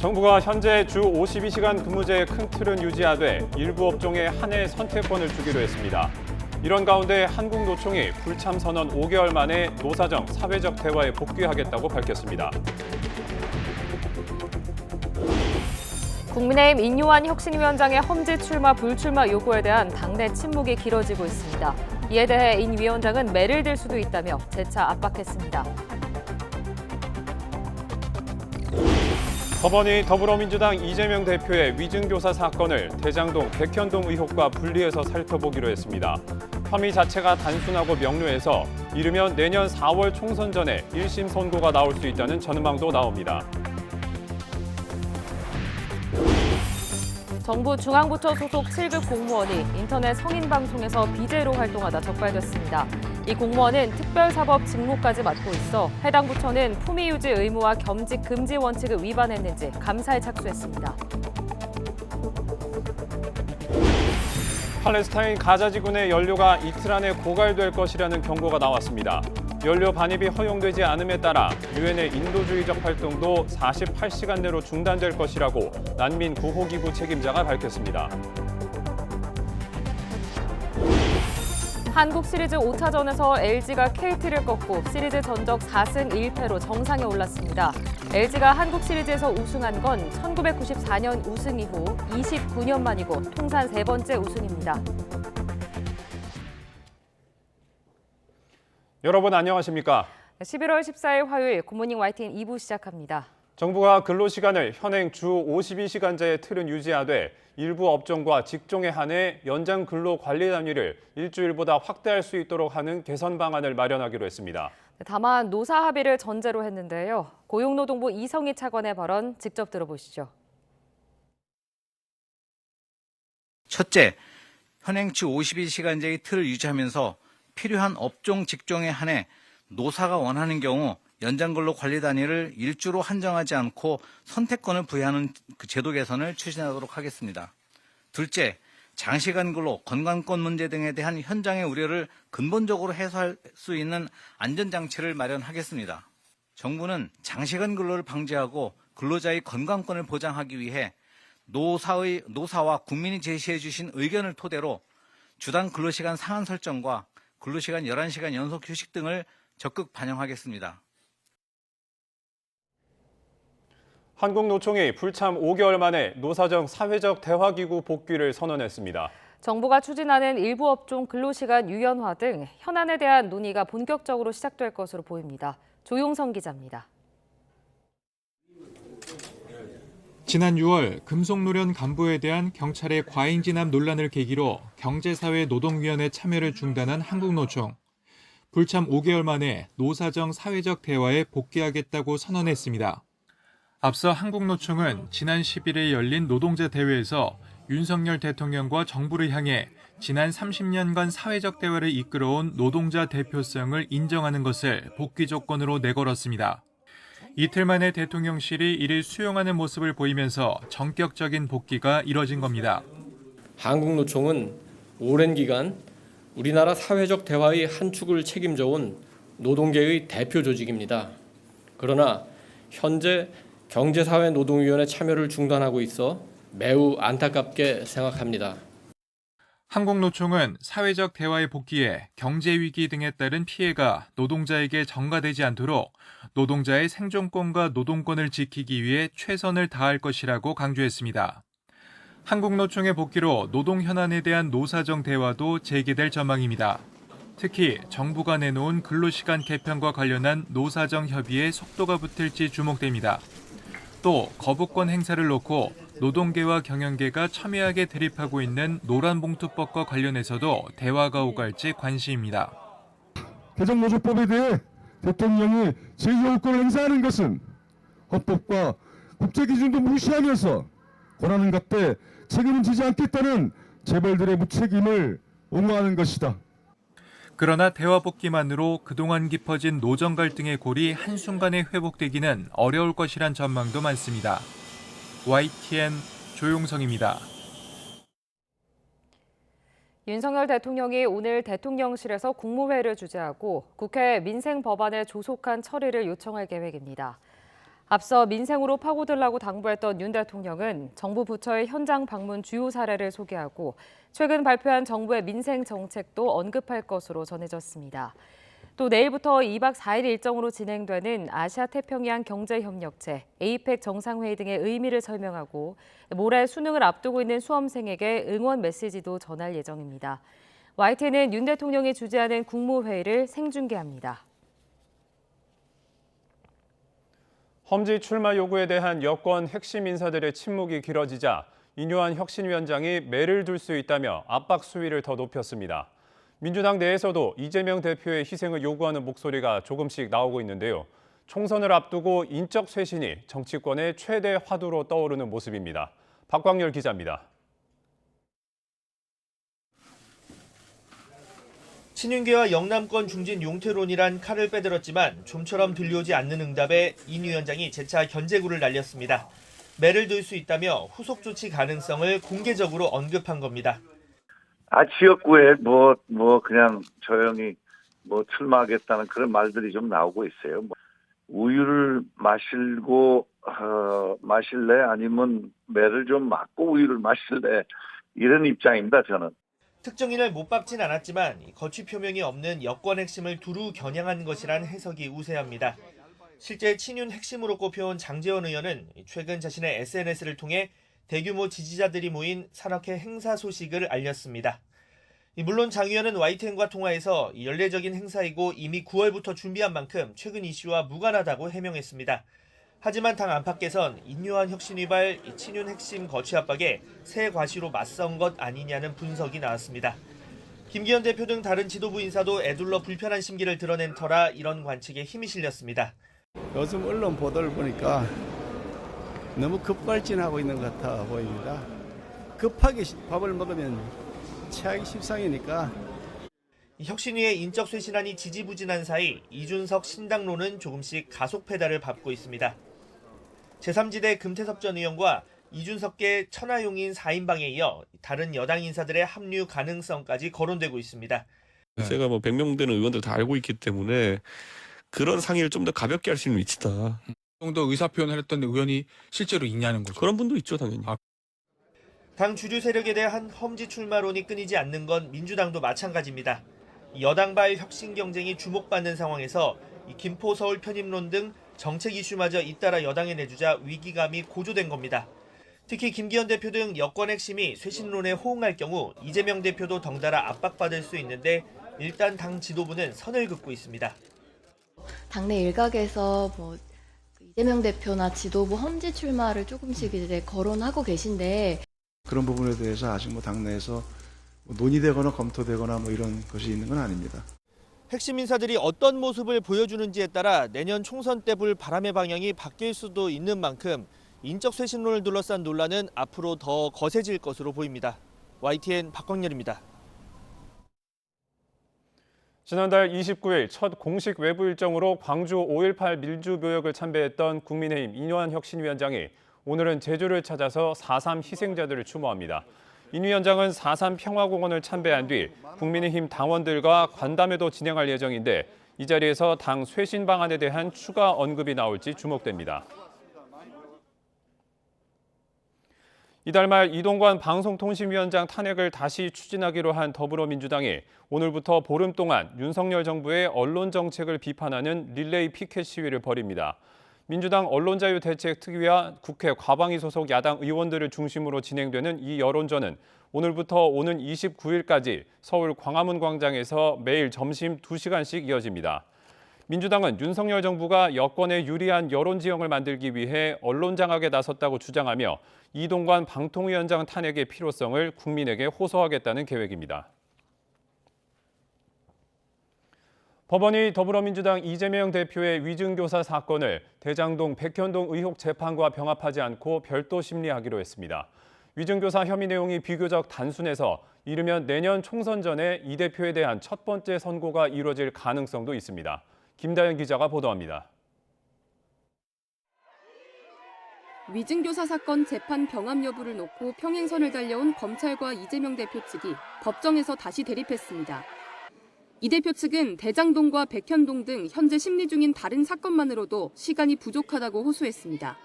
정부가 현재 주 52시간 근무제의 큰 틀은 유지하되 일부 업종에 한 해 선택권을 주기로 했습니다. 이런 가운데 한국노총이 불참 선언 5개월 만에 노사정 사회적 대화에 복귀하겠다고 밝혔습니다. 국민의힘 인요한 혁신위원장의 험지 출마 불출마 요구에 대한 당내 침묵이 길어지고 있습니다. 이에 대해 인 위원장은 매를 들 수도 있다며 재차 압박했습니다. 법원이 더불어민주당 이재명 대표의 위증교사 사건을 대장동, 백현동 의혹과 분리해서 살펴보기로 했습니다. 혐의 자체가 단순하고 명료해서 이르면 내년 4월 총선 전에 1심 선고가 나올 수 있다는 전망도 나옵니다. 정부 중앙부처 소속 7급 공무원이 인터넷 성인방송에서 BJ로 활동하다 적발됐습니다. 이 공무원은 특별사법 직무까지 맡고 있어 해당 부처는 품위유지 의무와 겸직 금지 원칙을 위반했는지 감사에 착수했습니다. 팔레스타인 가자 지구내 연료가 이틀 안에 고갈될 것이라는 경고가 나왔습니다. 연료 반입이 허용되지 않음에 따라 유엔의 인도주의적 활동도 48시간 내로 중단될 것이라고 난민 구호기구 책임자가 밝혔습니다. 한국 시리즈 5차전에서 LG가 KT를 꺾고 시리즈 전적 4승 1패로 정상에 올랐습니다. LG가 한국 시리즈에서 우승한 건 1994년 우승 이후 29년 만이고 통산 3번째 우승입니다. 여러분 안녕하십니까? 11월 14일 화요일 굿모닝 YTN 2부 시작합니다. 정부가 근로시간을 현행 주 52시간제의 틀은 유지하되 일부 업종과 직종에 한해 연장 근로 관리 단위를 일주일보다 확대할 수 있도록 하는 개선 방안을 마련하기로 했습니다. 다만 노사 합의를 전제로 했는데요. 고용노동부 이성희 차관의 발언 직접 들어보시죠. 첫째, 현행 주 52시간제의 틀을 유지하면서 필요한 업종 직종에 한해 노사가 원하는 경우 연장근로 관리 단위를 일주로 한정하지 않고 선택권을 부여하는 제도 개선을 추진하도록 하겠습니다. 둘째, 장시간 근로, 건강권 문제 등에 대한 현장의 우려를 근본적으로 해소할 수 있는 안전장치를 마련하겠습니다. 정부는 장시간 근로를 방지하고 근로자의 건강권을 보장하기 위해 노사와 국민이 제시해 주신 의견을 토대로 주당 근로시간 상한 설정과 근로시간 11시간 연속 휴식 등을 적극 반영하겠습니다. 한국노총이 불참 5개월 만에 노사정 사회적 대화기구 복귀를 선언했습니다. 정부가 추진하는 일부 업종 근로시간 유연화 등 현안에 대한 논의가 본격적으로 시작될 것으로 보입니다. 조용성 기자입니다. 지난 6월 금속노련 간부에 대한 경찰의 과잉 진압 논란을 계기로 경제사회노동위원회 참여를 중단한 한국노총. 불참 5개월 만에 노사정 사회적 대화에 복귀하겠다고 선언했습니다. 앞서 한국노총은 지난 11일 열린 노동자 대회에서 윤석열 대통령과 정부를 향해 지난 30년간 사회적 대화를 이끌어온 노동자 대표성을 인정하는 것을 복귀 조건으로 내걸었습니다. 이틀 만에 대통령실이 이를 수용하는 모습을 보이면서 전격적인 복귀가 이뤄진 겁니다. 한국노총은 오랜 기간 우리나라 사회적 대화의 한 축을 책임져온 노동계의 대표 조직입니다. 그러나 현재 경제사회노동위원회 참여를 중단하고 있어 매우 안타깝게 생각합니다. 한국노총은 사회적 대화의 복귀에 경제위기 등에 따른 피해가 노동자에게 전가되지 않도록 노동자의 생존권과 노동권을 지키기 위해 최선을 다할 것이라고 강조했습니다. 한국노총의 복귀로 노동 현안에 대한 노사정 대화도 재개될 전망입니다. 특히 정부가 내놓은 근로시간 개편과 관련한 노사정 협의에 속도가 붙을지 주목됩니다. 또 거부권 행사를 놓고 노동계와 경영계가 첨예하게 대립하고 있는 노란봉투법과 관련해서도 대화가 오갈지 관심입니다. 개정노조법에 대해 대통령이 제기호권을 행사하는 것은 헌법과 국제기준도 무시하면서 권한을 갖대 책임을 지지 않겠다는 재벌들의 무책임을 옹호하는 것이다. 그러나 대화 복귀만으로 그동안 깊어진 노정 갈등의 골이 한순간에 회복되기는 어려울 것이란 전망도 많습니다. YTN 조용성입니다. 윤석열 대통령이 오늘 대통령실에서 국무회의를 주재하고 국회 민생 법안의 조속한 처리를 요청할 계획입니다. 앞서 민생으로 파고들라고 당부했던 윤 대통령은 정부 부처의 현장 방문 주요 사례를 소개하고 최근 발표한 정부의 민생 정책도 언급할 것으로 전해졌습니다. 또 내일부터 2박 4일 일정으로 진행되는 아시아태평양 경제협력체, 에이펙 정상회의 등의 의미를 설명하고 모레 수능을 앞두고 있는 수험생에게 응원 메시지도 전할 예정입니다. YTN은 윤 대통령이 주재하는 국무회의를 생중계합니다. 험지 출마 요구에 대한 여권 핵심 인사들의 침묵이 길어지자 인요한 혁신위원장이 매를 둘 수 있다며 압박 수위를 더 높였습니다. 민주당 내에서도 이재명 대표의 희생을 요구하는 목소리가 조금씩 나오고 있는데요. 총선을 앞두고 인적 쇄신이 정치권의 최대 화두로 떠오르는 모습입니다. 박광열 기자입니다. 친윤계와 영남권 중진 용태론이란 칼을 빼들었지만 좀처럼 들려오지 않는 응답에 인 위원장이 재차 견제구를 날렸습니다. 매를 들 수 있다며 후속 조치 가능성을 공개적으로 언급한 겁니다. 지역구에 그냥 조용히 출마하겠다는 그런 말들이 좀 나오고 있어요. 우유를 마실래 아니면 매를 좀 맞고 우유를 마실래 이런 입장입니다, 저는. 특정인을 못 밟진 않았지만 거취 표명이 없는 여권 핵심을 두루 겨냥한 것이란 해석이 우세합니다. 실제 친윤 핵심으로 꼽혀온 장제원 의원은 최근 자신의 SNS를 통해 대규모 지지자들이 모인 산악회 행사 소식을 알렸습니다. 물론 장 의원은 YTN과 통화에서 연례적인 행사이고 이미 9월부터 준비한 만큼 최근 이슈와 무관하다고 해명했습니다. 하지만 당 안팎에선 인요한 혁신 위발 친윤 핵심 거취 압박에 새 과시로 맞선 것 아니냐는 분석이 나왔습니다. 김기현 대표 등 다른 지도부 인사도 애둘러 불편한 심기를 드러낸 터라 이런 관측에 힘이 실렸습니다. 요즘 언론 보도를 보니까 너무 급발진하고 있는 것 같아 보입니다. 급하게 밥을 먹으면 체하기 십상이니까. 혁신위의 인적 쇄신안이 지지부진한 사이 이준석 신당론은 조금씩 가속 페달을 밟고 있습니다. 제3지대 금태섭 전 의원과 이준석계 천하용인 4인방에 이어 다른 여당 인사들의 합류 가능성까지 거론되고 있습니다. 제가 100명 되는 의원들 다 알고 있기 때문에 그런 상의를 좀 더 가볍게 할 수 있는 위치다. 그 정도 의사표현을 했던 의원이 실제로 있냐는 거죠. 그런 분도 있죠, 당연히. 당 주류 세력에 대한 험지 출마론이 끊이지 않는 건 민주당도 마찬가지입니다. 여당발 혁신 경쟁이 주목받는 상황에서 김포 서울 편입론 등 정책 이슈마저 잇따라 여당에 내주자 위기감이 고조된 겁니다. 특히 김기현 대표 등 여권 핵심이 쇄신론에 호응할 경우 이재명 대표도 덩달아 압박받을 수 있는데 일단 당 지도부는 선을 긋고 있습니다. 당내 일각에서 이재명 대표나 지도부 험지 출마를 조금씩 이제 거론하고 계신데 그런 부분에 대해서 아직 당내에서 논의되거나 검토되거나 이런 것이 있는 건 아닙니다. 핵심 인사들이 어떤 모습을 보여주는지에 따라 내년 총선 때 불 바람의 방향이 바뀔 수도 있는 만큼 인적 쇄신론을 둘러싼 논란은 앞으로 더 거세질 것으로 보입니다. YTN 박광열입니다. 지난달 29일 첫 공식 외부 일정으로 광주 5.18 민주묘역을 참배했던 국민의힘 인요한 혁신위원장이 오늘은 제주를 찾아서 4.3 희생자들을 추모합니다. 인 위원장은 4.3 평화공원을 참배한 뒤 국민의힘 당원들과 간담회도 진행할 예정인데 이 자리에서 당 쇄신 방안에 대한 추가 언급이 나올지 주목됩니다. 이달 말 이동관 방송통신위원장 탄핵을 다시 추진하기로 한 더불어민주당이 오늘부터 보름 동안 윤석열 정부의 언론 정책을 비판하는 릴레이 피켓 시위를 벌입니다. 민주당 언론자유대책특위와 국회 과방위 소속 야당 의원들을 중심으로 진행되는 이 여론전은 오늘부터 오는 29일까지 서울 광화문 광장에서 매일 점심 2시간씩 이어집니다. 민주당은 윤석열 정부가 여권에 유리한 여론 지형을 만들기 위해 언론 장악에 나섰다고 주장하며 이동관 방통위원장 탄핵의 필요성을 국민에게 호소하겠다는 계획입니다. 법원이 더불어민주당 이재명 대표의 위증교사 사건을 대장동 백현동 의혹 재판과 병합하지 않고 별도 심리하기로 했습니다. 위증교사 혐의 내용이 비교적 단순해서 이르면 내년 총선 전에 이 대표에 대한 첫 번째 선고가 이루어질 가능성도 있습니다. 김다연 기자가 보도합니다. 위증교사 사건 재판 병합 여부를 놓고 평행선을 달려온 검찰과 이재명 대표 측이 법정에서 다시 대립했습니다. 이 대표 측은 대장동과 백현동 등 현재 심리 중인 다른 사건만으로도 시간이 부족하다고 호소했습니다.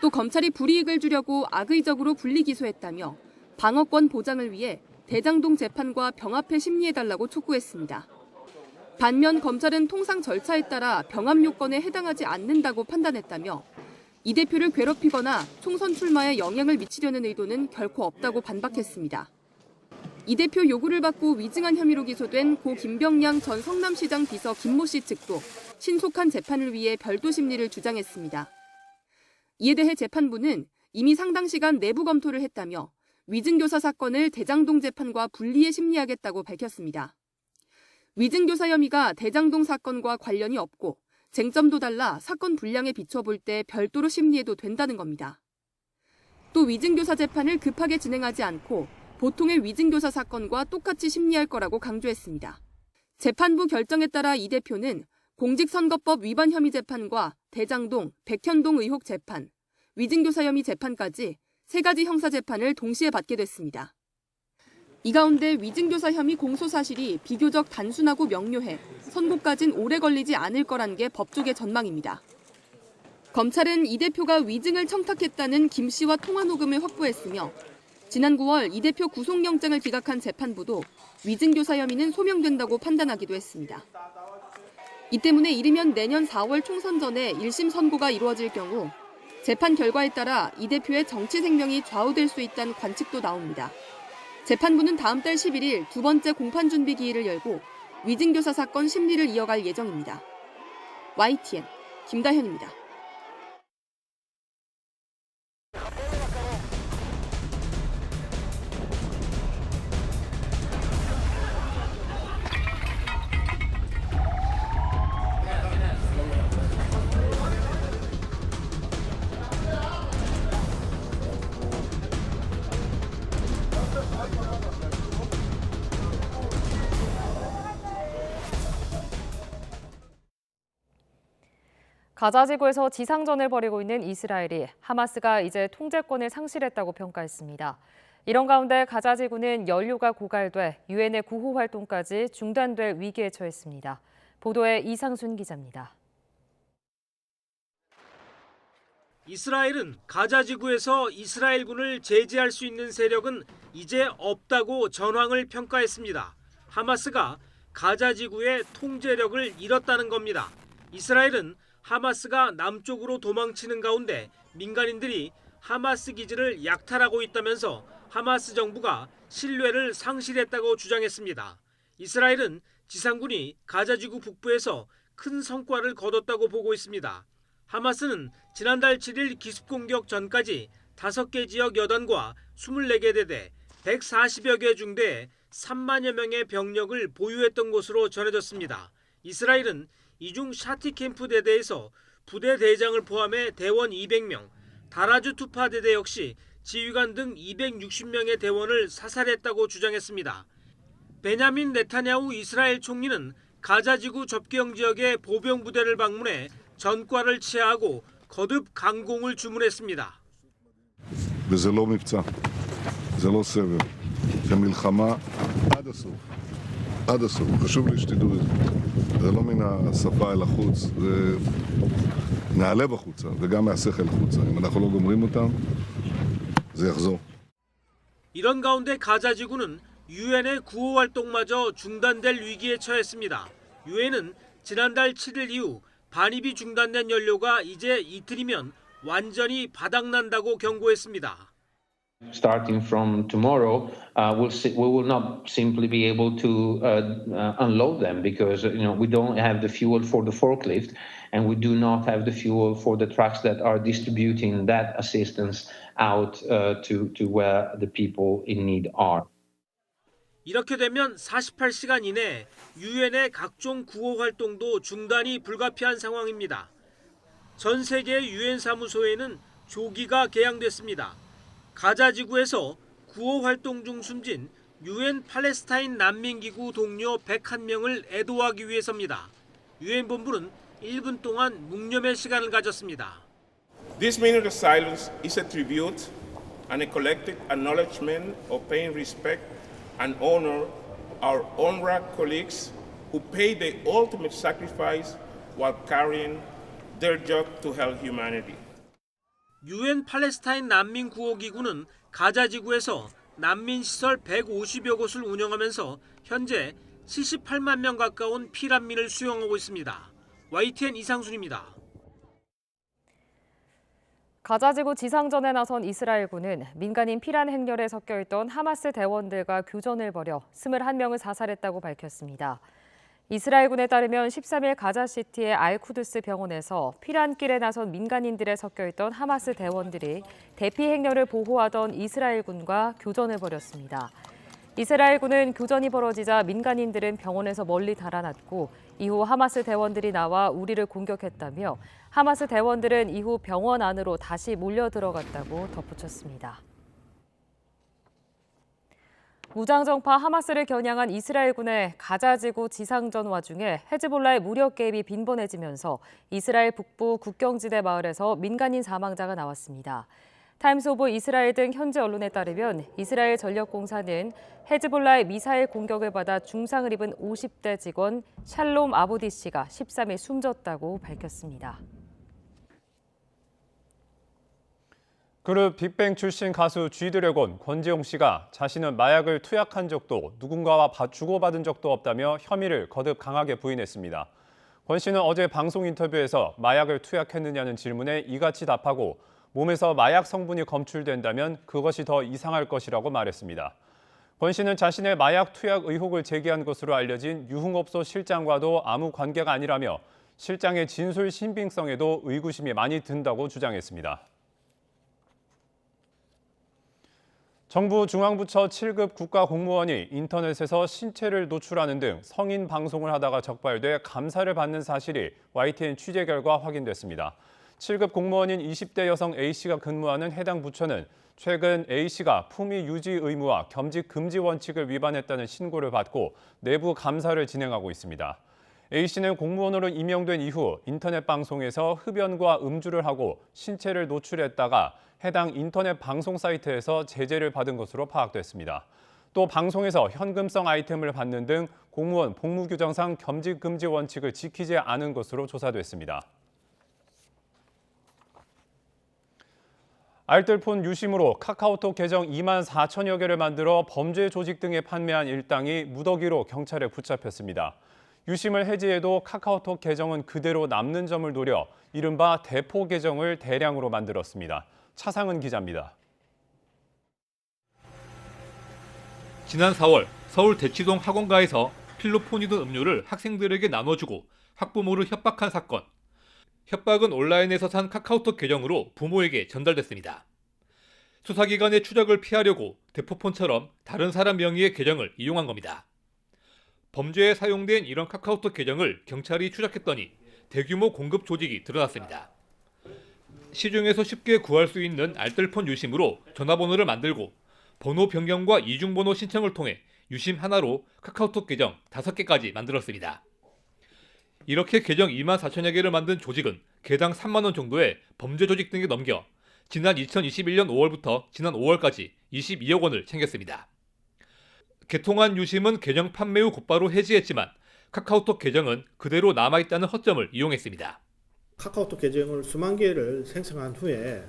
또 검찰이 불이익을 주려고 악의적으로 분리기소했다며 방어권 보장을 위해 대장동 재판과 병합해 심리해달라고 촉구했습니다. 반면 검찰은 통상 절차에 따라 병합 요건에 해당하지 않는다고 판단했다며 이 대표를 괴롭히거나 총선 출마에 영향을 미치려는 의도는 결코 없다고 반박했습니다. 이 대표 요구를 받고 위증한 혐의로 기소된 고 김병량 전 성남시장 비서 김모 씨 측도 신속한 재판을 위해 별도 심리를 주장했습니다. 이에 대해 재판부는 이미 상당 시간 내부 검토를 했다며 위증교사 사건을 대장동 재판과 분리해 심리하겠다고 밝혔습니다. 위증교사 혐의가 대장동 사건과 관련이 없고 쟁점도 달라 사건 분량에 비춰볼 때 별도로 심리해도 된다는 겁니다. 또 위증교사 재판을 급하게 진행하지 않고 보통의 위증교사 사건과 똑같이 심리할 거라고 강조했습니다. 재판부 결정에 따라 이 대표는 공직선거법 위반 혐의 재판과 대장동, 백현동 의혹 재판, 위증교사 혐의 재판까지 3가지 형사 재판을 동시에 받게 됐습니다. 이 가운데 위증교사 혐의 공소 사실이 비교적 단순하고 명료해 선고까진 오래 걸리지 않을 거란 게 법조계 전망입니다. 검찰은 이 대표가 위증을 청탁했다는 김 씨와 통화 녹음을 확보했으며 지난 9월 이 대표 구속영장을 기각한 재판부도 위증교사 혐의는 소명된다고 판단하기도 했습니다. 이 때문에 이르면 내년 4월 총선 전에 1심 선고가 이루어질 경우 재판 결과에 따라 이 대표의 정치 생명이 좌우될 수 있다는 관측도 나옵니다. 재판부는 다음 달 11일 두 번째 공판 준비 기일을 열고 위증교사 사건 심리를 이어갈 예정입니다. YTN 김다현입니다. 가자 지구에서 지상전을 벌이고 있는 이스라엘이 하마스가 이제 통제권을 상실했다고 평가했습니다. 이런 가운데 가자 지구는 연료가 고갈돼 유엔의 구호 활동까지 중단될 위기에 처했습니다. 보도에 이상순 기자입니다. 이스라엘은 가자 지구에서 이스라엘군을 제지할 수 있는 세력은 이제 없다고 전황을 평가했습니다. 하마스가 가자 지구의 통제력을 잃었다는 겁니다. 이스라엘은 하마스가 남쪽으로 도망치는 가운데 민간인들이 하마스 기지를 약탈하고 있다면서 하마스 정부가 신뢰를 상실했다고 주장했습니다. 이스라엘은 지상군이 가자지구 북부에서 큰 성과를 거뒀다고 보고 있습니다. 하마스는 지난달 7일 기습공격 전까지 5개 지역 여단과 24개 대대, 140여 개 중대에 3만여 명의 병력을 보유했던 것으로 전해졌습니다. 이스라엘은 이중 샤티 캠프 대대에서 부대 대장을 포함해 대원 200명, 다라주 투파 대대 역시 지휘관 등 260명의 대원을 사살했다고 주장했습니다. 베냐민 네타냐후 이스라엘 총리는 가자지구 접경 지역의 보병 부대를 방문해 전과를 치하하고 거듭 강공을 주문했습니다. וזה לא מבצע, זה לא סבב, זה מלחמה עד הסוף, חשוב לי שתדעו את זה. זה לא מן השפה אל החוץ, זה נעלה בחוצה וגם מהשכל החוצה. אם אנחנו לא גומרים אותם, זה יחזור. 이런 가운데 가자지구는 유엔의 구호 활동마저 중단될 위기에 처했습니다. 유엔은 지난달 7일 이후 반입이 중단된 연료가 이제 이틀이면 완전히 바닥난다고 경고했습니다. Starting from tomorrow, we will not simply be able to unload them because we don't have the fuel for the forklift and we do not have the fuel for the trucks that are distributing that assistance out to where the people in need are. 이렇게 되면 48시간 이내 유엔의 각종 구호 활동도 중단이 불가피한 상황입니다. 전 세계 유엔 사무소에는 조기가 개항됐습니다. 가자 지구에서 구호 활동 중 숨진 유엔 팔레스타인 난민기구 동료 101명을 애도하기 위해서입니다. 유엔 본부는 1분 동안 묵념의 시간을 가졌습니다. This minute of silence is a tribute and a collective acknowledgement of paying respect and honor our UNRWA colleagues who pay the ultimate sacrifice while carrying their job to help humanity. UN 팔레스타인 난민 구호 기구는 가자 지구에서 난민 시설 150여 곳을 운영하면서 현재 78만 명 가까운 피난민을 수용하고 있습니다. YTN 이상순입니다. 가자지구 지상전에 나선 이스라엘군은 민간인 피난 행렬에 섞여 있던 하마스 대원들과 교전을 벌여 21명을 사살했다고 밝혔습니다. 이스라엘군에 따르면 13일 가자시티의 알쿠드스 병원에서 피난길에 나선 민간인들에 섞여 있던 하마스 대원들이 대피 행렬을 보호하던 이스라엘군과 교전을 벌였습니다. 이스라엘군은 교전이 벌어지자 민간인들은 병원에서 멀리 달아났고 이후 하마스 대원들이 나와 우리를 공격했다며 하마스 대원들은 이후 병원 안으로 다시 몰려 들어갔다고 덧붙였습니다. 무장정파 하마스를 겨냥한 이스라엘군의 가자지구 지상전 와중에 헤즈볼라의 무력 개입이 빈번해지면서 이스라엘 북부 국경지대 마을에서 민간인 사망자가 나왔습니다. 타임스 오브 이스라엘 등 현지 언론에 따르면 이스라엘 전력공사는 헤즈볼라의 미사일 공격을 받아 중상을 입은 50대 직원 샬롬 아보디 씨가 13일 숨졌다고 밝혔습니다. 그룹 빅뱅 출신 가수 G드래곤 권지용 씨가 자신은 마약을 투약한 적도 누군가와 주고받은 적도 없다며 혐의를 거듭 강하게 부인했습니다. 권 씨는 어제 방송 인터뷰에서 마약을 투약했느냐는 질문에 이같이 답하고 몸에서 마약 성분이 검출된다면 그것이 더 이상할 것이라고 말했습니다. 권 씨는 자신의 마약 투약 의혹을 제기한 것으로 알려진 유흥업소 실장과도 아무 관계가 아니라며 실장의 진술 신빙성에도 의구심이 많이 든다고 주장했습니다. 정부 중앙부처 7급 국가공무원이 인터넷에서 신체를 노출하는 등 성인 방송을 하다가 적발돼 감사를 받는 사실이 YTN 취재 결과 확인됐습니다. 7급 공무원인 20대 여성 A씨가 근무하는 해당 부처는 최근 A씨가 품위 유지 의무와 겸직 금지 원칙을 위반했다는 신고를 받고 내부 감사를 진행하고 있습니다. A씨는 공무원으로 임명된 이후 인터넷 방송에서 흡연과 음주를 하고 신체를 노출했다가 해당 인터넷 방송 사이트에서 제재를 받은 것으로 파악됐습니다. 또 방송에서 현금성 아이템을 받는 등 공무원 복무규정상 겸직 금지 원칙을 지키지 않은 것으로 조사됐습니다. 알뜰폰 유심으로 카카오톡 계정 2만 4천여 개를 만들어 범죄 조직 등에 판매한 일당이 무더기로 경찰에 붙잡혔습니다. 유심을 해지해도 카카오톡 계정은 그대로 남는 점을 노려 이른바 대포 계정을 대량으로 만들었습니다. 차상은 기자입니다. 지난 4월 서울 대치동 학원가에서 필로폰이 든 음료를 학생들에게 나눠주고 학부모를 협박한 사건. 협박은 온라인에서 산 카카오톡 계정으로 부모에게 전달됐습니다. 수사기관의 추적을 피하려고 대포폰처럼 다른 사람 명의의 계정을 이용한 겁니다. 범죄에 사용된 이런 카카오톡 계정을 경찰이 추적했더니 대규모 공급 조직이 드러났습니다. 시중에서 쉽게 구할 수 있는 알뜰폰 유심으로 전화번호를 만들고 번호 변경과 이중번호 신청을 통해 유심 하나로 카카오톡 계정 5개까지 만들었습니다. 이렇게 계정 2만 4천여 개를 만든 조직은 개당 3만 원 정도의 범죄 조직 등에 넘겨 지난 2021년 5월부터 지난 5월까지 22억 원을 챙겼습니다. 개통한 유심은 계정 판매 후 곧바로 해지했지만 카카오톡 계정은 그대로 남아있다는 허점을 이용했습니다. 카카오톡 계정을 수만 개를 생성한 후에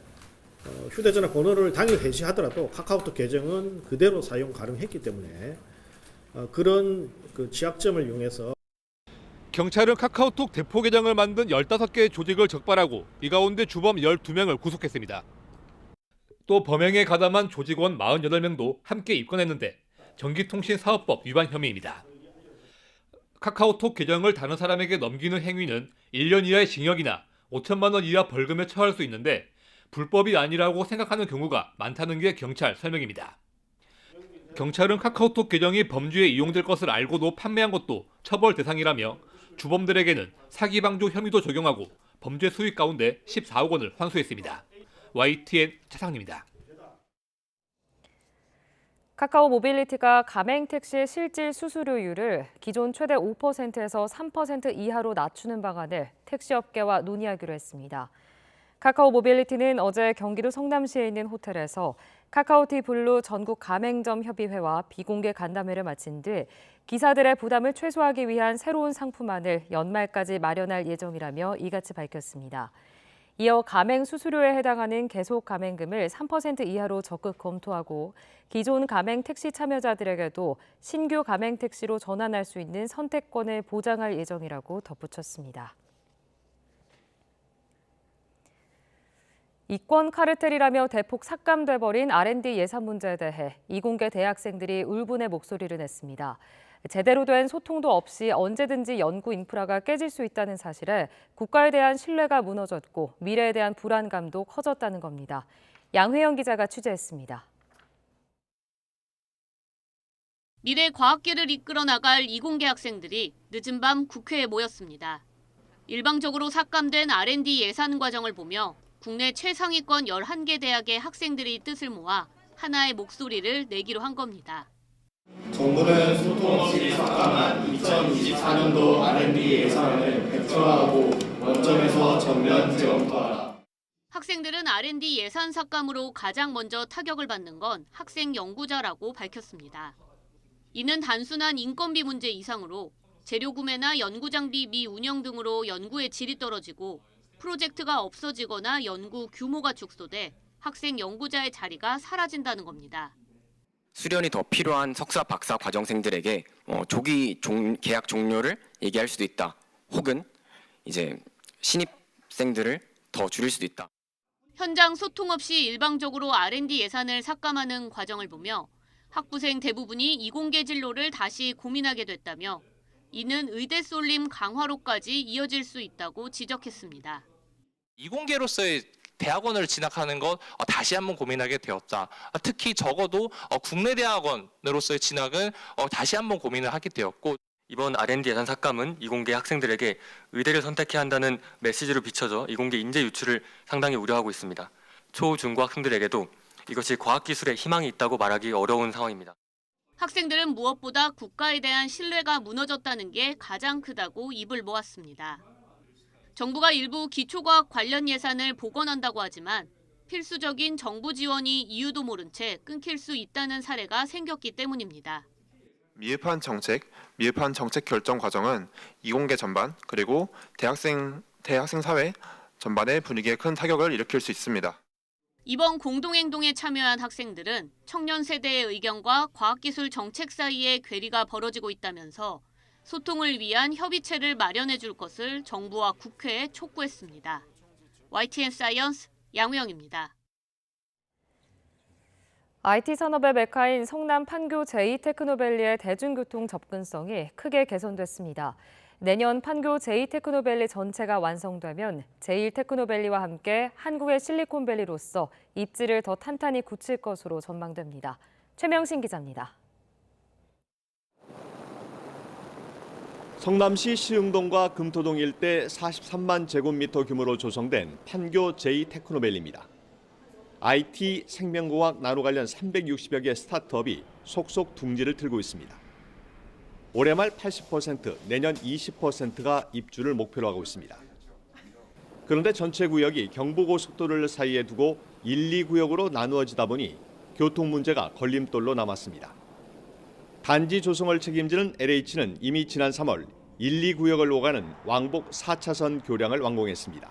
휴대전화 번호를 당일 해지하더라도 카카오톡 계정은 그대로 사용 가능했기 때문에 그런 취약점을 이용해서 경찰은 카카오톡 대포 계정을 만든 15개의 조직을 적발하고 이 가운데 주범 12명을 구속했습니다. 또 범행에 가담한 조직원 48명도 함께 입건했는데 전기통신사업법 위반 혐의입니다. 카카오톡 계정을 다른 사람에게 넘기는 행위는 1년 이하의 징역이나 5천만 원 이하 벌금에 처할 수 있는데 불법이 아니라고 생각하는 경우가 많다는 게 경찰 설명입니다. 경찰은 카카오톡 계정이 범죄에 이용될 것을 알고도 판매한 것도 처벌 대상이라며 주범들에게는 사기 방조 혐의도 적용하고 범죄 수익 가운데 14억 원을 환수했습니다. YTN 차상입니다. 카카오 모빌리티가 가맹택시 실질 수수료율을 기존 최대 5%에서 3% 이하로 낮추는 방안을 택시업계와 논의하기로 했습니다. 카카오 모빌리티는 어제 경기도 성남시에 있는 호텔에서 카카오티 블루 전국 가맹점 협의회와 비공개 간담회를 마친 뒤 기사들의 부담을 최소화하기 위한 새로운 상품안을 연말까지 마련할 예정이라며 이같이 밝혔습니다. 이어 가맹 수수료에 해당하는 계속 가맹금을 3% 이하로 적극 검토하고 기존 가맹 택시 참여자들에게도 신규 가맹 택시로 전환할 수 있는 선택권을 보장할 예정이라고 덧붙였습니다. 이권 카르텔이라며 대폭 삭감돼버린 R&D 예산 문제에 대해 이공계 대학생들이 울분의 목소리를 냈습니다. 제대로 된 소통도 없이 언제든지 연구 인프라가 깨질 수 있다는 사실에 국가에 대한 신뢰가 무너졌고 미래에 대한 불안감도 커졌다는 겁니다. 양회영 기자가 취재했습니다. 미래 과학계를 이끌어 나갈 이공계 학생들이 늦은 밤 국회에 모였습니다. 일방적으로 삭감된 R&D 예산 과정을 보며 국내 최상위권 11개 대학의 학생들이 뜻을 모아 하나의 목소리를 내기로 한 겁니다. 정부는 소통 없이 삭감한 2024년도 R&D 예산을 백지화하고 원점에서 전면 재검토하라. 학생들은 R&D 예산 삭감으로 가장 먼저 타격을 받는 건 학생 연구자라고 밝혔습니다. 이는 단순한 인건비 문제 이상으로 재료 구매나 연구 장비 미운영 등으로 연구의 질이 떨어지고 프로젝트가 없어지거나 연구 규모가 축소돼 학생 연구자의 자리가 사라진다는 겁니다. 수련이 더 필요한 석사, 박사 과정생들에게 조기 계약 종료를 얘기할 수도 있다. 혹은 이제 신입생들을 더 줄일 수도 있다. 현장 소통 없이 일방적으로 R&D 예산을 삭감하는 과정을 보며 학부생 대부분이 이공계 진로를 다시 고민하게 됐다며 이는 의대 쏠림 강화로까지 이어질 수 있다고 지적했습니다. 이공계로서의 대학원을 진학하는 것 다시 한번 고민하게 되었다. 특히 적어도 국내 대학원으로서의 진학은 다시 한번 고민을 하게 되었고 이번 R&D 예산 삭감은 이공계 학생들에게 의대를 선택해야 한다는 메시지로 비춰져 이공계 인재 유출을 상당히 우려하고 있습니다. 초, 중고 학생들에게도 이것이 과학기술에 희망이 있다고 말하기 어려운 상황입니다. 학생들은 무엇보다 국가에 대한 신뢰가 무너졌다는 게 가장 크다고 입을 모았습니다. 정부가 일부 기초과학 관련 예산을 복원한다고 하지만 필수적인 정부 지원이 이유도 모른 채 끊길 수 있다는 사례가 생겼기 때문입니다. 미흡한 정책 결정 과정은 이공계 전반 그리고 대학생 사회 전반의 분위기에 큰 타격을 일으킬 수 있습니다. 이번 공동행동에 참여한 학생들은 청년 세대의 의견과 과학기술 정책 사이에 괴리가 벌어지고 있다면서 소통을 위한 협의체를 마련해 줄 것을 정부와 국회에 촉구했습니다. YTN 사이언스 양우영입니다. IT 산업의 메카인 성남 판교 제2테크노밸리의 대중교통 접근성이 크게 개선됐습니다. 내년 판교 제2테크노밸리 전체가 완성되면 제1테크노밸리와 함께 한국의 실리콘밸리로서 입지를 더 탄탄히 굳힐 것으로 전망됩니다. 최명신 기자입니다. 성남시 시흥동과 금토동 일대 43만 제곱미터 규모로 조성된 판교 제2테크노밸리입니다. IT, 생명공학, 나노 관련 360여 개 스타트업이 속속 둥지를 틀고 있습니다. 올해 말 80%, 내년 20%가 입주를 목표로 하고 있습니다. 그런데 전체 구역이 경부고속도로를 사이에 두고 1, 2구역으로 나누어지다 보니 교통 문제가 걸림돌로 남았습니다. 단지 조성을 책임지는 LH는 이미 지난 3월 1, 2구역을 오가는 왕복 4차선 교량을 완공했습니다.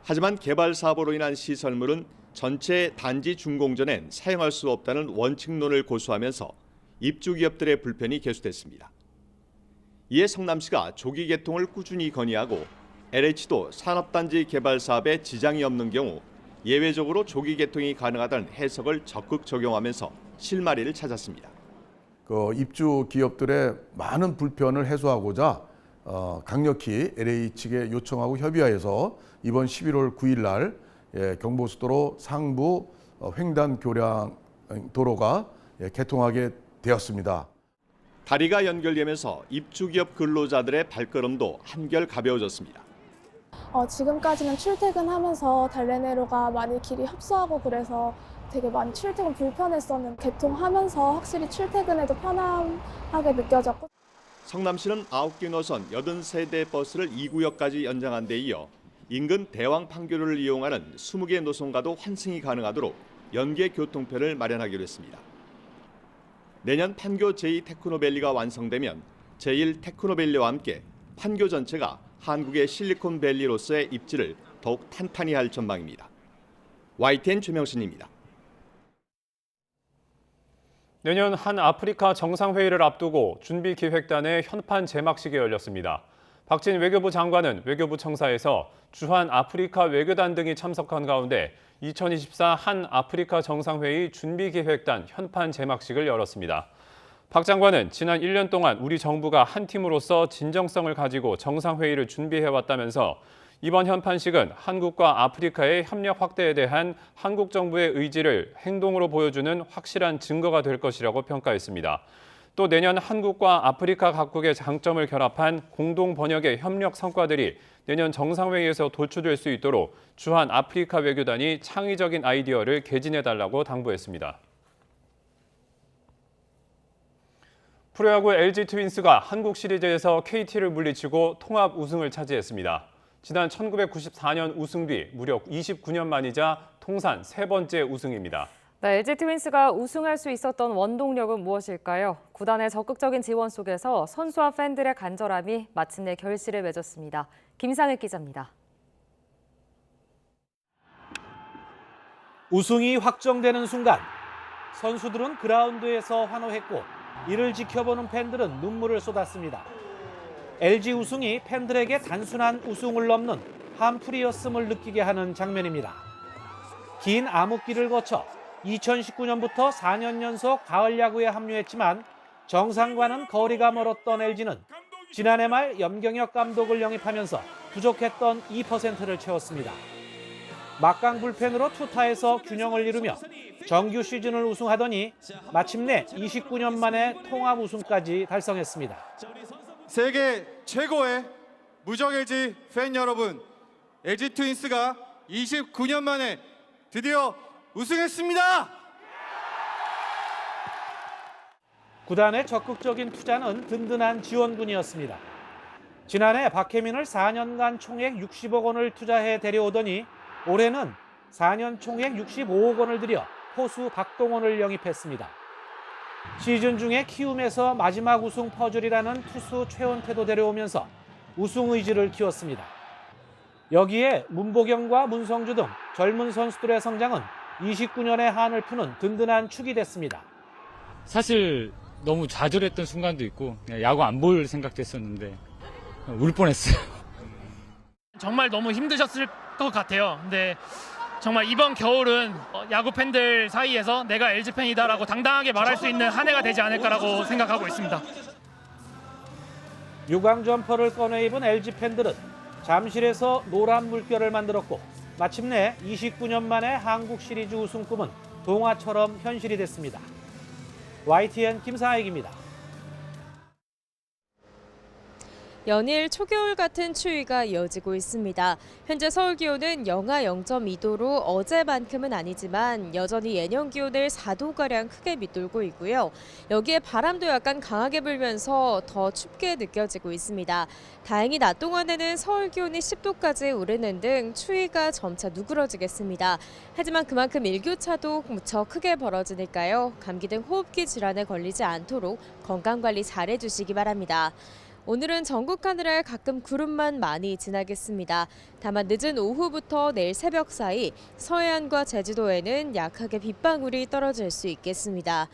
하지만 개발 사업으로 인한 시설물은 전체 단지 준공 전엔 사용할 수 없다는 원칙론을 고수하면서 입주 기업들의 불편이 계속됐습니다. 이에 성남시가 조기 개통을 꾸준히 건의하고 LH도 산업단지 개발 사업에 지장이 없는 경우 예외적으로 조기 개통이 가능하다는 해석을 적극 적용하면서 실마리를 찾았습니다. 입주 기업들의 많은 불편을 해소하고자 강력히 LH 측에 요청하고 협의하여서 이번 11월 9일 날 경부고속도로 상부 횡단 교량 도로가 개통하게 되었습니다. 다리가 연결되면서 입주 기업 근로자들의 발걸음도 한결 가벼워졌습니다. 지금까지는 출퇴근하면서 달래내로가 많이 길이 협소하고 그래서 되게 많이 출퇴근 불편했었는데 개통하면서 확실히 출퇴근에도 편안하게 느껴졌고 성남시는 9개 노선 83대 버스를 2구역까지 연장한 데 이어 인근 대왕 판교를 이용하는 20개 노선과도 환승이 가능하도록 연계 교통편을 마련하기로 했습니다. 내년 판교 제2테크노밸리가 완성되면 제1테크노밸리와 함께 판교 전체가 한국의 실리콘밸리로서의 입지를 더욱 탄탄히 할 전망입니다. YTN 최명신입니다. 내년 한 아프리카 정상회의를 앞두고 준비기획단의 현판 제막식이 열렸습니다. 박진 외교부 장관은 외교부 청사에서 주한 아프리카 외교단 등이 참석한 가운데 2024 한 아프리카 정상회의 준비기획단 현판 제막식을 열었습니다. 박 장관은 지난 1년 동안 우리 정부가 한 팀으로서 진정성을 가지고 정상회의를 준비해왔다면서 이번 현판식은 한국과 아프리카의 협력 확대에 대한 한국 정부의 의지를 행동으로 보여주는 확실한 증거가 될 것이라고 평가했습니다. 또 내년 한국과 아프리카 각국의 장점을 결합한 공동 번역의 협력 성과들이 내년 정상회의에서 도출될 수 있도록 주한 아프리카 외교단이 창의적인 아이디어를 개진해달라고 당부했습니다. 프로야구 LG 트윈스가 한국 시리즈에서 KT를 물리치고 통합 우승을 차지했습니다. 지난 1994년 우승 뒤 무려 29년 만이자 통산 3번째 우승입니다. 네, LG 트윈스가 우승할 수 있었던 원동력은 무엇일까요? 구단의 적극적인 지원 속에서 선수와 팬들의 간절함이 마침내 결실을 맺었습니다. 김상혁 기자입니다. 우승이 확정되는 순간 선수들은 그라운드에서 환호했고 이를 지켜보는 팬들은 눈물을 쏟았습니다. LG 우승이 팬들에게 단순한 우승을 넘는 한풀이였음을 느끼게 하는 장면입니다. 긴 암흑기를 거쳐 2019년부터 4년 연속 가을 야구에 합류했지만 정상과는 거리가 멀었던 LG는 지난해 말 염경엽 감독을 영입하면서 부족했던 2%를 채웠습니다. 막강 불펜으로 투타에서 균형을 이루며 정규 시즌을 우승하더니 마침내 29년 만에 통합 우승까지 달성했습니다. 세계 최고의 무적 LG 팬 여러분, LG 트윈스가 29년 만에 드디어 우승했습니다. 구단의 적극적인 투자는 든든한 지원군이었습니다. 지난해 박혜민을 4년간 총액 60억 원을 투자해 데려오더니 올해는 4년 총액 65억 원을 들여 포수 박동원을 영입했습니다. 시즌 중에 키움에서 마지막 우승 퍼즐이라는 투수 최원태도 데려오면서 우승 의지를 키웠습니다. 여기에 문보경과 문성주 등 젊은 선수들의 성장은 29년의 한을 푸는 든든한 축이 됐습니다. 사실 너무 좌절했던 순간도 있고 야구 안 볼 생각도 했었는데 울 뻔했어요. 정말 너무 힘드셨을 것 같아요. 근데 정말 이번 겨울은 야구 팬들 사이에서 내가 LG 팬이다라고 당당하게 말할 수 있는 한 해가 되지 않을까라고 생각하고 있습니다. 유광 점퍼를 꺼내 입은 LG 팬들은 잠실에서 노란 물결을 만들었고 마침내 29년 만에 한국 시리즈 우승 꿈은 동화처럼 현실이 됐습니다. YTN 김상익입니다. 연일 초겨울 같은 추위가 이어지고 있습니다. 현재 서울 기온은 영하 0.2도로 어제만큼은 아니지만 여전히 예년 기온을 4도가량 크게 밑돌고 있고요. 여기에 바람도 약간 강하게 불면서 더 춥게 느껴지고 있습니다. 다행히 낮 동안에는 서울 기온이 10도까지 오르는 등 추위가 점차 누그러지겠습니다. 하지만 그만큼 일교차도 무척 크게 벌어지니까요. 감기 등 호흡기 질환에 걸리지 않도록 건강관리 잘 해주시기 바랍니다. 오늘은 전국 하늘을 가끔 구름만 많이 지나겠습니다. 다만 늦은 오후부터 내일 새벽 사이 서해안과 제주도에는 약하게 빗방울이 떨어질 수 있겠습니다.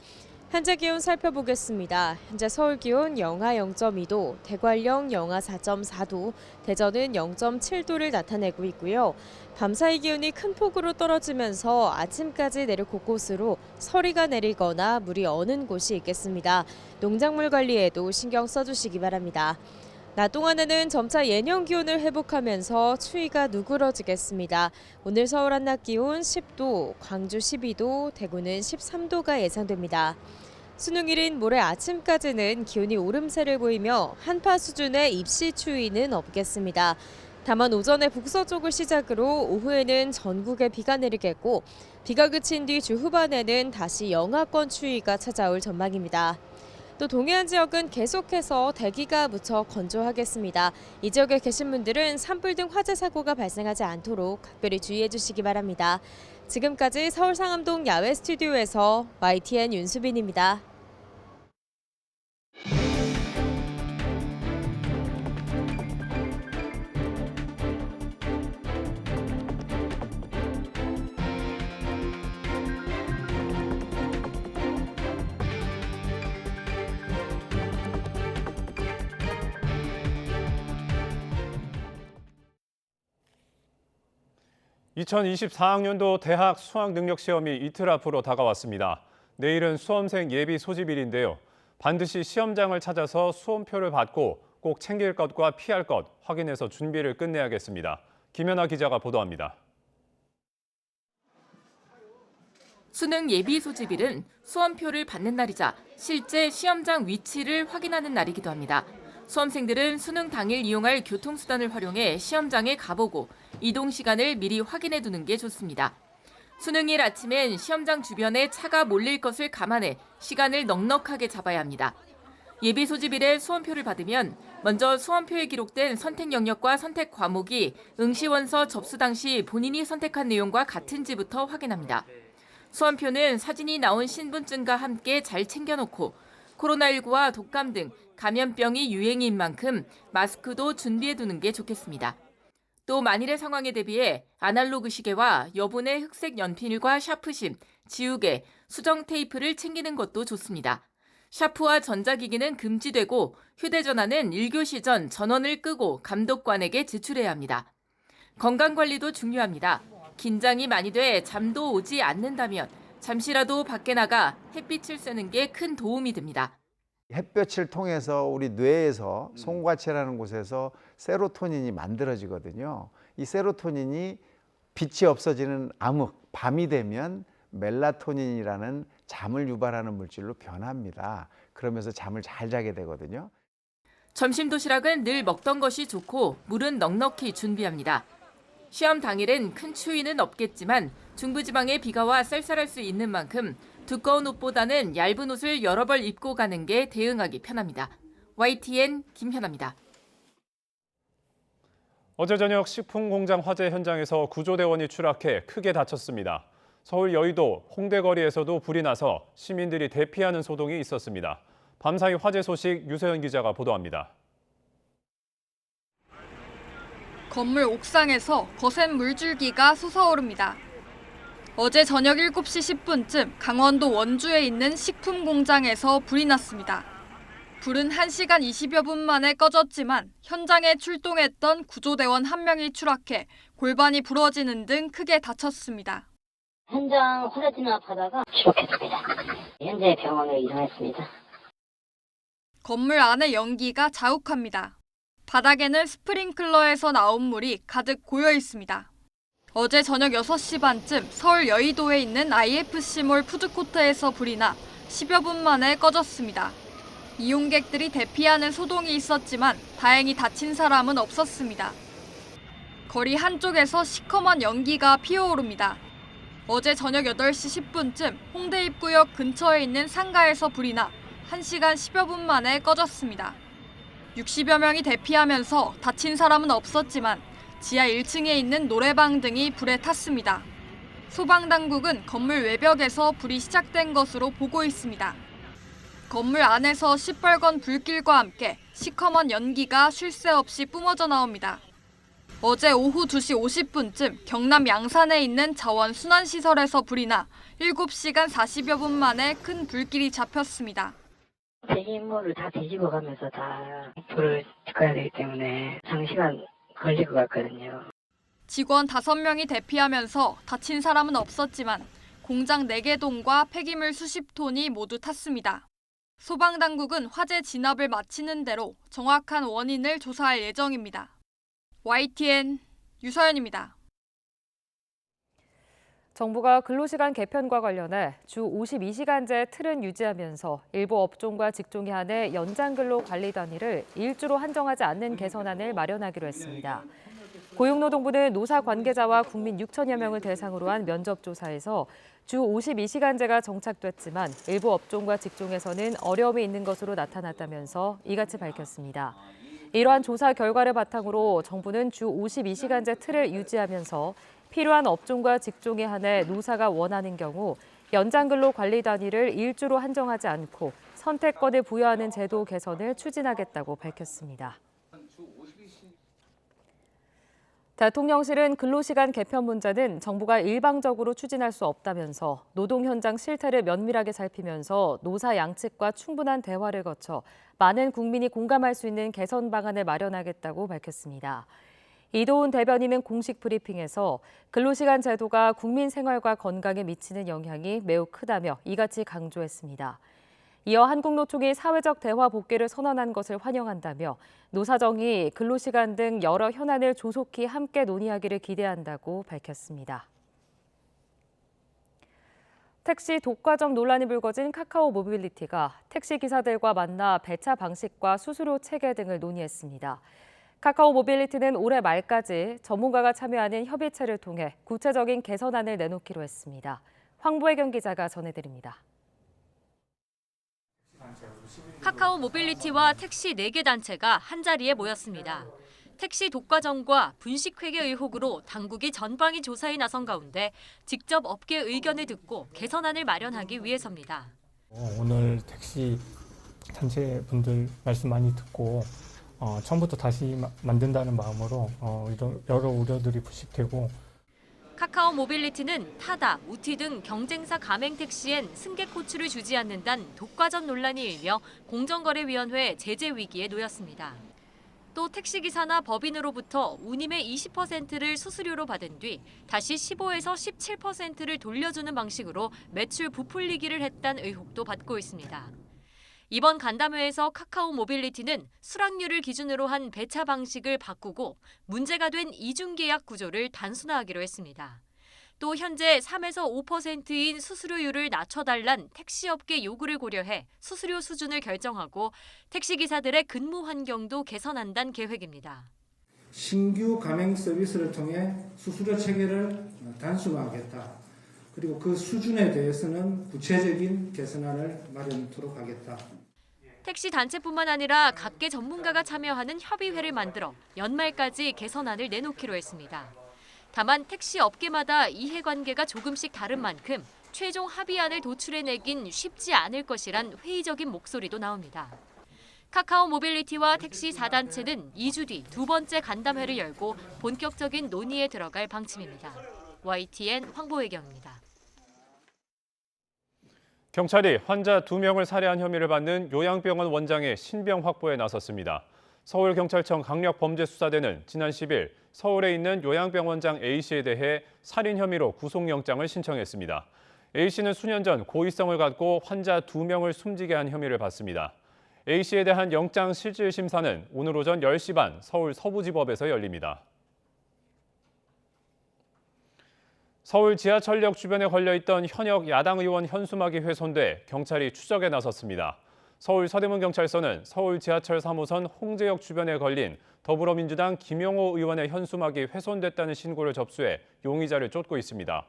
현재 기온 살펴보겠습니다. 현재 서울 기온 영하 0.2도, 대관령 영하 4.4도, 대전은 0.7도를 나타내고 있고요. 밤사이 기온이 큰 폭으로 떨어지면서 아침까지 내륙 곳곳으로 서리가 내리거나 물이 어는 곳이 있겠습니다. 농작물 관리에도 신경 써주시기 바랍니다. 낮 동안에는 점차 예년 기온을 회복하면서 추위가 누그러지겠습니다. 오늘 서울 한낮 기온 10도, 광주 12도, 대구는 13도가 예상됩니다. 수능일인 모레 아침까지는 기온이 오름세를 보이며 한파 수준의 입시 추위는 없겠습니다. 다만 오전에 북서쪽을 시작으로 오후에는 전국에 비가 내리겠고 비가 그친 뒤 주 후반에는 다시 영하권 추위가 찾아올 전망입니다. 또 동해안 지역은 계속해서 대기가 무척 건조하겠습니다. 이 지역에 계신 분들은 산불 등 화재 사고가 발생하지 않도록 각별히 주의해 주시기 바랍니다. 지금까지 서울 상암동 야외 스튜디오에서 YTN 윤수빈입니다. (2024학년도) 대학 수학능력시험이 이틀 앞으로 다가왔습니다. 내일은 수험생 예비 소집일인데요. 반드시 시험장을 찾아서 수험표를 받고 꼭 챙길 것과 피할 것 확인해서 준비를 끝내야겠습니다. 김연아 기자가 보도합니다. 수능 예비 소집일은 수험표를 받는 날이자 실제 시험장 위치를 확인하는 날이기도 합니다. 수험생들은 수능 당일 이용할 교통수단을 활용해 시험장에 가보고 이동 시간을 미리 확인해 두는 게 좋습니다. 수능일 아침엔 시험장 주변에 차가 몰릴 것을 감안해 시간을 넉넉하게 잡아야 합니다. 예비 소집일에 수험표를 받으면 먼저 수험표에 기록된 선택 영역과 선택 과목이 응시원서 접수 당시 본인이 선택한 내용과 같은지부터 확인합니다. 수험표는 사진이 나온 신분증과 함께 잘 챙겨놓고 코로나19와 독감 등 감염병이 유행인 만큼 마스크도 준비해두는 게 좋겠습니다. 또 만일의 상황에 대비해 아날로그 시계와 여분의 흑색 연필과 샤프심, 지우개, 수정 테이프를 챙기는 것도 좋습니다. 샤프와 전자기기는 금지되고 휴대전화는 1교시 전 전원을 끄고 감독관에게 제출해야 합니다. 건강관리도 중요합니다. 긴장이 많이 돼 잠도 오지 않는다면 잠시라도 밖에 나가 햇빛을 쐬는 게 큰 도움이 됩니다. 햇볕을 통해서 우리 뇌에서 송과체라는 곳에서 세로토닌이 만들어지거든요. 이 세로토닌이 빛이 없어지는 암흑, 밤이 되면 멜라토닌이라는 잠을 유발하는 물질로 변합니다. 그러면서 잠을 잘 자게 되거든요. 점심 도시락은 늘 먹던 것이 좋고 물은 넉넉히 준비합니다. 시험 당일은 큰 추위는 없겠지만 중부지방에 비가 와 쌀쌀할 수 있는 만큼 두꺼운 옷보다는 얇은 옷을 여러 벌 입고 가는 게 대응하기 편합니다. YTN 김현아입니다. 어제 저녁 식품 공장 화재 현장에서 구조대원이 추락해 크게 다쳤습니다. 서울 여의도 홍대 거리에서도 불이 나서 시민들이 대피하는 소동이 있었습니다. 밤사이 화재 소식 유세연 기자가 보도합니다. 건물 옥상에서 거센 물줄기가 솟아오릅니다. 어제 저녁 7시 10분쯤 강원도 원주에 있는 식품 공장에서 불이 났습니다. 불은 1시간 20여 분 만에 꺼졌지만 현장에 출동했던 구조대원 1명이 추락해 골반이 부러지는 등 크게 다쳤습니다. 현장 화재 진압하다가 추락했습니다. 현재 병원으로 이송했습니다. 건물 안의 연기가 자욱합니다. 바닥에는 스프링클러에서 나온 물이 가득 고여 있습니다. 어제 저녁 6시 반쯤 서울 여의도에 있는 IFC몰 푸드코트에서 불이 나 10여 분 만에 꺼졌습니다. 이용객들이 대피하는 소동이 있었지만 다행히 다친 사람은 없었습니다. 거리 한쪽에서 시커먼 연기가 피어오릅니다. 어제 저녁 8시 10분쯤 홍대 입구역 근처에 있는 상가에서 불이 나 1시간 10여 분 만에 꺼졌습니다. 60여 명이 대피하면서 다친 사람은 없었지만 지하 1층에 있는 노래방 등이 불에 탔습니다. 소방당국은 건물 외벽에서 불이 시작된 것으로 보고 있습니다. 건물 안에서 시뻘건 불길과 함께 시커먼 연기가 쉴 새 없이 뿜어져 나옵니다. 어제 오후 2시 50분쯤 경남 양산에 있는 자원 순환시설에서 불이 나 7시간 40여 분 만에 큰 불길이 잡혔습니다. 폐기물을 다 뒤집어 가면서 다 불을 꺼야 되기 때문에 장시간 걸릴 것 같거든요. 직원 5명이 대피하면서 다친 사람은 없었지만 공장 4개 동과 폐기물 수십 톤이 모두 탔습니다. 소방당국은 화재 진압을 마치는 대로 정확한 원인을 조사할 예정입니다. YTN 유서연입니다. 정부가 근로시간 개편과 관련해 주 52시간제 틀은 유지하면서 일부 업종과 직종에 한해 연장근로 관리 단위를 일주로 한정하지 않는 개선안을 마련하기로 했습니다. 고용노동부는 노사 관계자와 국민 6천여 명을 대상으로 한 면접 조사에서 주 52시간제가 정착됐지만 일부 업종과 직종에서는 어려움이 있는 것으로 나타났다면서 이같이 밝혔습니다. 이러한 조사 결과를 바탕으로 정부는 주 52시간제 틀을 유지하면서 필요한 업종과 직종에 한해 노사가 원하는 경우 연장근로 관리 단위를 일주로 한정하지 않고 선택권을 부여하는 제도 개선을 추진하겠다고 밝혔습니다. 대통령실은 근로시간 개편 문제는 정부가 일방적으로 추진할 수 없다면서 노동 현장 실태를 면밀하게 살피면서 노사 양측과 충분한 대화를 거쳐 많은 국민이 공감할 수 있는 개선 방안을 마련하겠다고 밝혔습니다. 이도훈 대변인은 공식 브리핑에서 근로시간 제도가 국민 생활과 건강에 미치는 영향이 매우 크다며 이같이 강조했습니다. 이어 한국노총이 사회적 대화 복귀를 선언한 것을 환영한다며 노사정이 근로시간 등 여러 현안을 조속히 함께 논의하기를 기대한다고 밝혔습니다. 택시 독과점 논란이 불거진 카카오 모빌리티가 택시 기사들과 만나 배차 방식과 수수료 체계 등을 논의했습니다. 카카오 모빌리티는 올해 말까지 전문가가 참여하는 협의체를 통해 구체적인 개선안을 내놓기로 했습니다. 황보혜경 기자가 전해드립니다. 카카오 모빌리티와 택시 4개 단체가 한자리에 모였습니다. 택시 독과점과 분식회계 의혹으로 당국이 전방위 조사에 나선 가운데 직접 업계 의견을 듣고 개선안을 마련하기 위해서입니다. 오늘 택시 단체분들 말씀 많이 듣고 처음부터 다시 만든다는 마음으로 여러 우려들이 부식되고 카카오 모빌리티는 타다, 우티 등 경쟁사 가맹 택시엔 승객 코치를 주지 않는다는 독과점 논란이 일며 공정거래위원회 제재 위기에 놓였습니다. 또 택시기사나 법인으로부터 운임의 20%를 수수료로 받은 뒤 다시 15에서 17%를 돌려주는 방식으로 매출 부풀리기를 했다는 의혹도 받고 있습니다. 이번 간담회에서 카카오 모빌리티는 수락률을 기준으로 한 배차 방식을 바꾸고 문제가 된 이중계약 구조를 단순화하기로 했습니다. 또 현재 3에서 5%인 수수료율을 낮춰달란 택시업계 요구를 고려해 수수료 수준을 결정하고 택시기사들의 근무 환경도 개선한다는 계획입니다. 신규 가맹 서비스를 통해 수수료 체계를 단순화하겠다. 그리고 그 수준에 대해서는 구체적인 개선안을 마련하도록 하겠다. 택시 단체뿐만 아니라 각계 전문가가 참여하는 협의회를 만들어 연말까지 개선안을 내놓기로 했습니다. 다만 택시 업계마다 이해관계가 조금씩 다른 만큼 최종 합의안을 도출해내긴 쉽지 않을 것이란 회의적인 목소리도 나옵니다. 카카오 모빌리티와 택시 4단체는 2주 뒤 두 번째 간담회를 열고 본격적인 논의에 들어갈 방침입니다. YTN 황보혜경입니다. 경찰이 환자 2명을 살해한 혐의를 받는 요양병원 원장의 신병 확보에 나섰습니다. 서울경찰청 강력범죄수사대는 지난 10일 서울에 있는 요양병원장 A씨에 대해 살인 혐의로 구속영장을 신청했습니다. A씨는 수년 전 고의성을 갖고 환자 2명을 숨지게 한 혐의를 받습니다. A씨에 대한 영장 실질 심사는 오늘 오전 10시 반 서울 서부지법에서 열립니다. 서울 지하철역 주변에 걸려있던 현역 야당 의원 현수막이 훼손돼 경찰이 추적에 나섰습니다. 서울 서대문경찰서는 서울 지하철 3호선 홍제역 주변에 걸린 더불어민주당 김용호 의원의 현수막이 훼손됐다는 신고를 접수해 용의자를 쫓고 있습니다.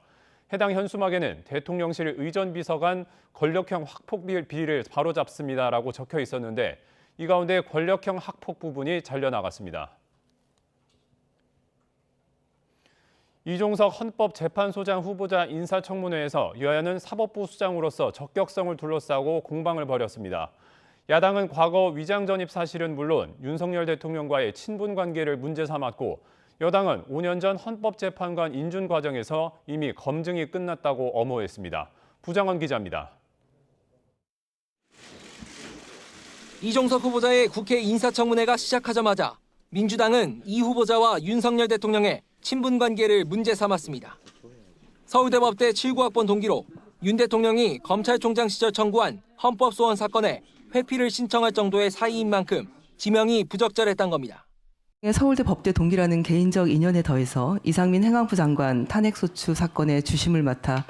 해당 현수막에는 대통령실 의전비서관 권력형 학폭 비리를 바로잡습니다라고 적혀 있었는데 이 가운데 권력형 학폭 부분이 잘려나갔습니다. 이종석 헌법재판소장 후보자 인사청문회에서 여야는 사법부 수장으로서 적격성을 둘러싸고 공방을 벌였습니다. 야당은 과거 위장 전입 사실은 물론 윤석열 대통령과의 친분 관계를 문제 삼았고 여당은 5년 전 헌법재판관 인준 과정에서 이미 검증이 끝났다고 엄호했습니다. 부장원 기자입니다. 이종석 후보자의 국회 인사청문회가 시작하자마자 민주당은 이 후보자와 윤석열 대통령의 친분 관계를 문제 삼았습니다. 서울대법대 79학번 동기로 윤 대통령이 검찰총장 시절 청구한 헌법소원 사건에 회피를 신청할 정도의 사이인 만큼 지명이 부적절했던 겁니다. 서울대 법대 동기라는 개인적 인연에 더해서 이상민 행안부 장관 탄핵소추 사건의 주심을 맡아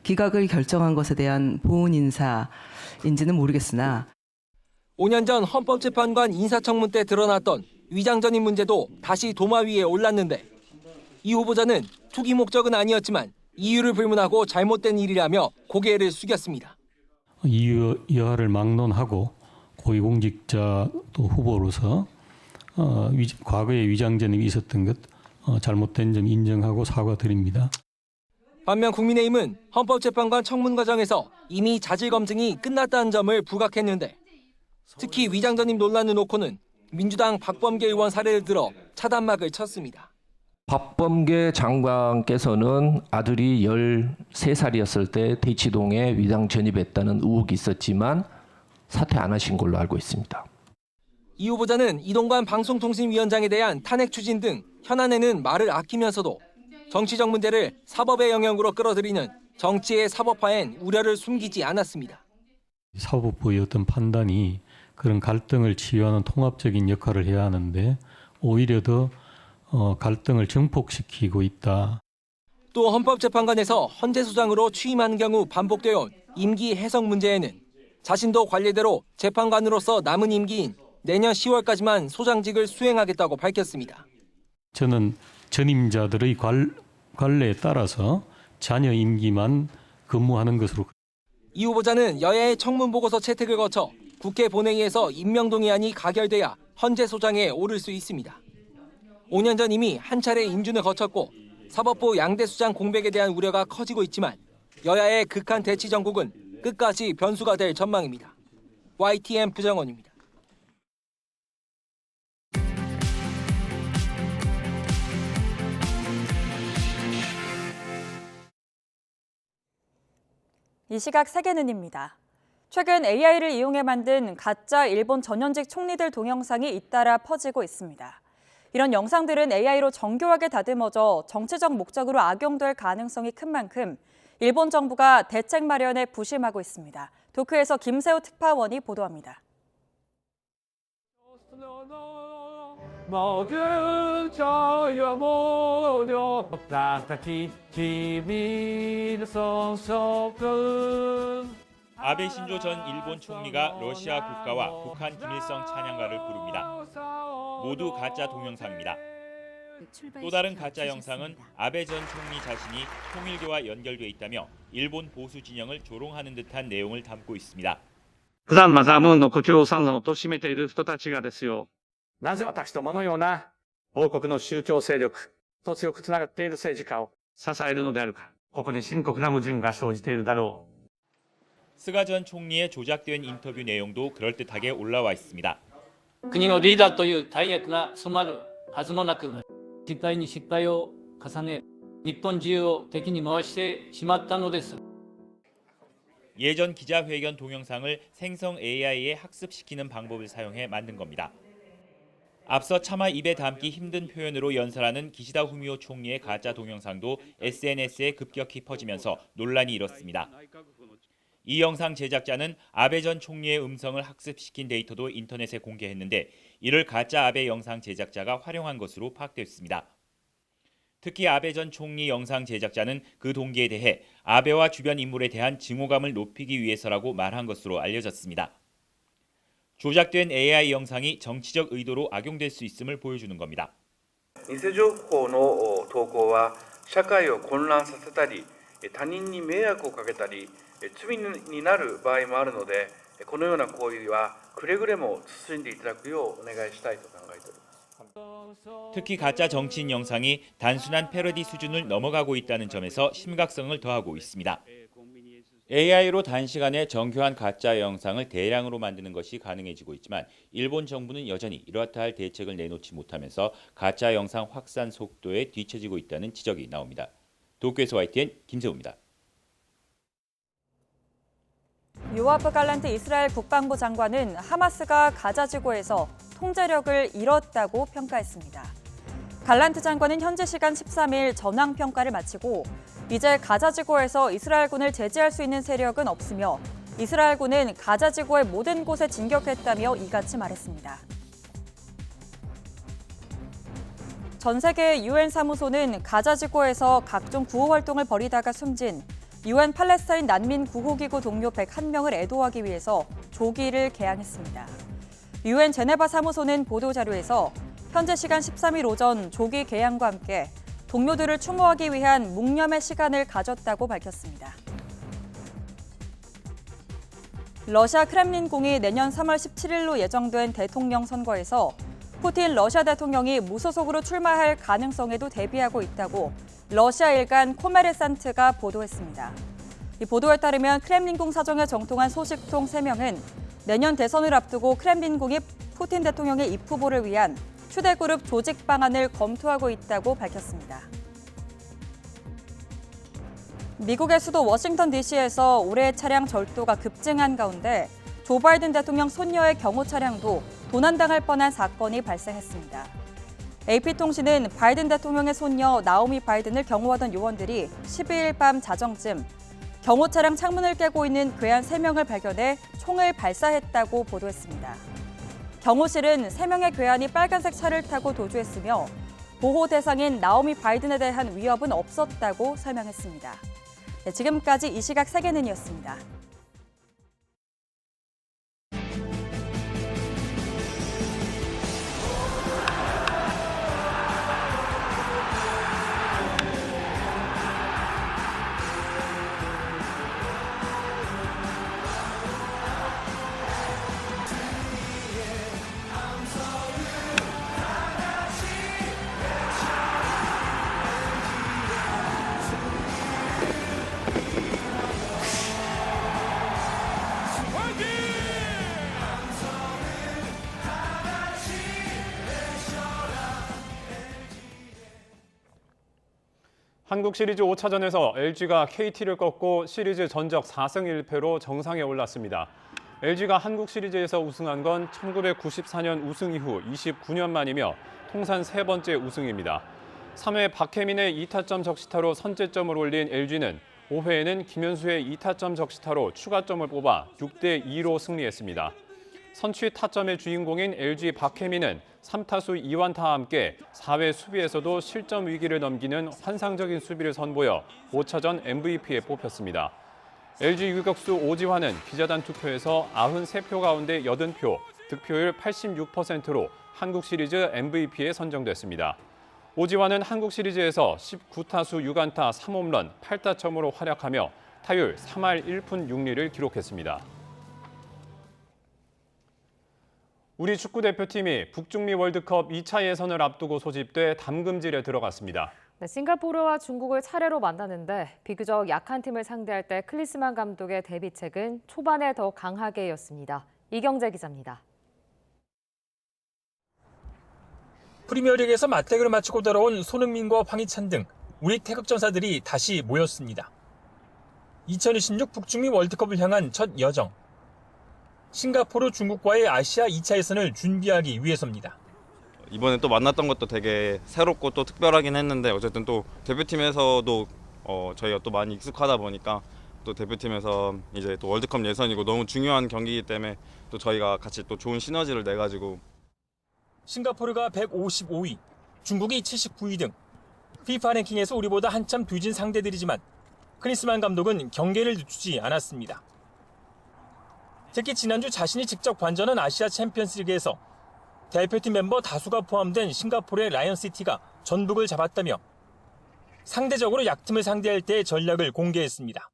기각을 결정한 것에 대한 보훈 인사인지는 모르겠으나 5년 전 헌법재판관 인사청문 때 드러났던 위장 전입 문제도 다시 도마 위에 올랐는데 이 후보자는 투기 목적은 아니었지만 이유를 불문하고 잘못된 일이라며 고개를 숙였습니다. 이유 여하를 막론하고 고위공직자 또 후보로서 과거에 위장전입이 있었던 것 잘못된 점 인정하고 사과드립니다. 반면 국민의힘은 헌법재판관 청문 과정에서 이미 자질 검증이 끝났다는 점을 부각했는데 특히 위장전입 논란을 놓고는 민주당 박범계 의원 사례를 들어 차단막을 쳤습니다. 박범계 장관께서는 아들이 13살이었을 때 대치동에 위장 전입했다는 의혹이 있었지만 사퇴 안 하신 걸로 알고 있습니다. 이 후보자는 이동관 방송통신위원장에 대한 탄핵 추진 등 현안에는 말을 아끼면서도 정치적 문제를 사법의 영역으로 끌어들이는 정치의 사법화엔 우려를 숨기지 않았습니다. 사법부의 어떤 판단이 그런 갈등을 치유하는 통합적인 역할을 해야 하는데 오히려 더 갈등을 증폭시키고 있다. 또 헌법재판관에서 헌재 소장으로 취임하는 경우 반복되어 온 임기 해석 문제에는 자신도 관례대로 재판관으로서 남은 임기인 내년 10월까지만 소장직을 수행하겠다고 밝혔습니다. 저는 전임자들의 관례에 따라서 자녀 임기만 근무하는 것으로. 이 후보자는 여야의 청문보고서 채택을 거쳐 국회 본회의에서 임명동의안이 가결돼야 헌재 소장에 오를 수 있습니다. 5년 전 이미 한 차례 인준을 거쳤고 사법부 양대 수장 공백에 대한 우려가 커지고 있지만 여야의 극한 대치 정국은 끝까지 변수가 될 전망입니다. YTN 부정원입니다. 이 시각 세계는입니다. 최근 AI를 이용해 만든 가짜 일본 전현직 총리들 동영상이 잇따라 퍼지고 있습니다. 이런 영상들은 AI로 정교하게 다듬어져 정치적 목적으로 악용될 가능성이 큰 만큼 일본 정부가 대책 마련에 부심하고 있습니다. 도쿄에서 김세호 특파원이 보도합니다. 아베 신조 전 일본 총리가 러시아 국가와 북한 김일성 찬양가를 부릅니다. 모두 가짜 동영상입니다. 또 다른 가짜 영상은 아베 전 총리 자신이 통일교와 연결돼 있다며 일본 보수 진영을 조롱하는 듯한 내용을 담고 있습니다. 普段マザームーンの故郷産業を貶めている人たちがですよ、なぜ私どものような王国の宗教勢力と強くつながっている政治家を支えるのであるか、ここに深刻な矛盾が生じているだろう。 스가 전 총리의 조작된 인터뷰 내용도 그럴듯하게 올라와 있습니다. 国のリーダーという大役が務まるはずもなく、失敗に失敗を重ね、日本中を敵に回してしまったのです。 예전 기자회견 동영상을 생성 AI에 학습시키는 방법을 사용해 만든 겁니다. 앞서 차마 입에 담기 힘든 표현으로 연설하는 기시다 후미오 총리의 가짜 동영상도 SNS에 급격히 퍼지면서 논란이 일었습니다. 이 영상 제작자는 아베 전 총리의 음성을 학습시킨 데이터도 인터넷에 공개했는데 이를 가짜 아베 영상 제작자가 활용한 것으로 파악됐습니다. 특히 아베 전 총리 영상 제작자는 그 동기에 대해 아베와 주변 인물에 대한 증오감을 높이기 위해서라고 말한 것으로 알려졌습니다. 조작된 AI 영상이 정치적 의도로 악용될 수 있음을 보여주는 겁니다. 偽情報の投稿は社会を混乱させたり、他人に迷惑をかけたり、罪になる場合もあるので、このような行為はくれぐれも慎んでいただくようお願いしたいと考えております。 특히 가짜 정치인 영상이 단순한 패러디 수준을 넘어가고 있다는 점에서 심각성을 더하고 있습니다. AI로 단시간에 정교한 가짜 영상을 대량으로 만드는 것이 가능해지고 있지만 일본 정부는 여전히 이렇다 할 대책을 내놓지 못하면서 가짜 영상 확산 속도에 뒤처지고 있다는 지적이 나옵니다. 도쿄에서 YTN 김세호입니다. 요아프 갈란트 이스라엘 국방부 장관은 하마스가 가자 지구에서 통제력을 잃었다고 평가했습니다. 갈란트 장관은 현지 시간 13일 전황 평가를 마치고 이제 가자 지구에서 이스라엘군을 제지할 수 있는 세력은 없으며 이스라엘군은 가자 지구의 모든 곳에 진격했다며 이같이 말했습니다. 전 세계 유엔 사무소는 가자 지구에서 각종 구호 활동을 벌이다가 숨진 유엔 팔레스타인 난민 구호기구 동료 101명을 애도하기 위해서 조기를 개항했습니다. 유엔 제네바 사무소는 보도자료에서 현재 시간 13일 오전 조기 개항과 함께 동료들을 추모하기 위한 묵념의 시간을 가졌다고 밝혔습니다. 러시아 크렘린궁이 내년 3월 17일로 예정된 대통령 선거에서 푸틴 러시아 대통령이 무소속으로 출마할 가능성에도 대비하고 있다고 러시아 일간 코메르산트가 보도했습니다. 이 보도에 따르면 크렘린궁 사정에 정통한 소식통 3명은 내년 대선을 앞두고 크렘린궁이 푸틴 대통령의 입후보를 위한 휴대그룹 조직 방안을 검토하고 있다고 밝혔습니다. 미국의 수도 워싱턴 DC에서 올해 차량 절도가 급증한 가운데 조 바이든 대통령 손녀의 경호 차량도 도난당할 뻔한 사건이 발생했습니다. AP통신은 바이든 대통령의 손녀 나오미 바이든을 경호하던 요원들이 12일 밤 자정쯤 경호 차량 창문을 깨고 있는 괴한 3명을 발견해 총을 발사했다고 보도했습니다. 경호실은 3명의 괴한이 빨간색 차를 타고 도주했으며 보호 대상인 나오미 바이든에 대한 위협은 없었다고 설명했습니다. 네, 지금까지 이 시각 세계는이었습니다. 한국 시리즈 5차전에서 LG가 KT를 꺾고 시리즈 전적 4승 1패로 정상에 올랐습니다. LG가 한국 시리즈에서 우승한 건 1994년 우승 이후 29년 만이며 통산 3번째 우승입니다. 3회 박혜민의 2타점 적시타로 선제점을 올린 LG는 5회에는 김현수의 2타점 적시타로 추가점을 뽑아 6대2로 승리했습니다. 선취 타점의 주인공인 LG 박혜민은 3타수 2완타와 함께 4회 수비에서도 실점 위기를 넘기는 환상적인 수비를 선보여 5차전 MVP에 뽑혔습니다. LG 유격수 오지환은 기자단 투표에서 93표 가운데 80표, 득표율 86%로 한국 시리즈 MVP에 선정됐습니다. 오지환은 한국 시리즈에서 19타수 6안타 3홈런 8타점으로 활약하며 타율 3할 1푼 6리를 기록했습니다. 우리 축구대표팀이 북중미 월드컵 2차 예선을 앞두고 소집돼 담금질에 들어갔습니다. 네, 싱가포르와 중국을 차례로 만나는데 비교적 약한 팀을 상대할 때 클리스만 감독의 대비책은 초반에 더 강하게였습니다. 이경재 기자입니다. 프리미어리그에서 맞대결을 마치고 돌아온 손흥민과 황희찬 등 우리 태극전사들이 다시 모였습니다. 2026 북중미 월드컵을 향한 첫 여정. 싱가포르 중국과의 아시아 2차 예선을 준비하기 위해서입니다. 이번에 또 만났던 것도 되게 새롭고 또 특별하긴 했는데 어쨌든 또 대표팀에서도 저희가 또 많이 익숙하다 보니까 또 대표팀에서 이제 또 월드컵 예선이고 너무 중요한 경기이기 때문에 또 저희가 같이 또 좋은 시너지를 내가지고 싱가포르가 155위, 중국이 79위 등 FIFA 랭킹에서 우리보다 한참 뒤진 상대들이지만 클리스만 감독은 경계를 늦추지 않았습니다. 특히 지난주 자신이 직접 관전한 아시아 챔피언스리그에서 대표팀 멤버 다수가 포함된 싱가포르의 라이언시티가 전북을 잡았다며 상대적으로 약팀을 상대할 때의 전략을 공개했습니다.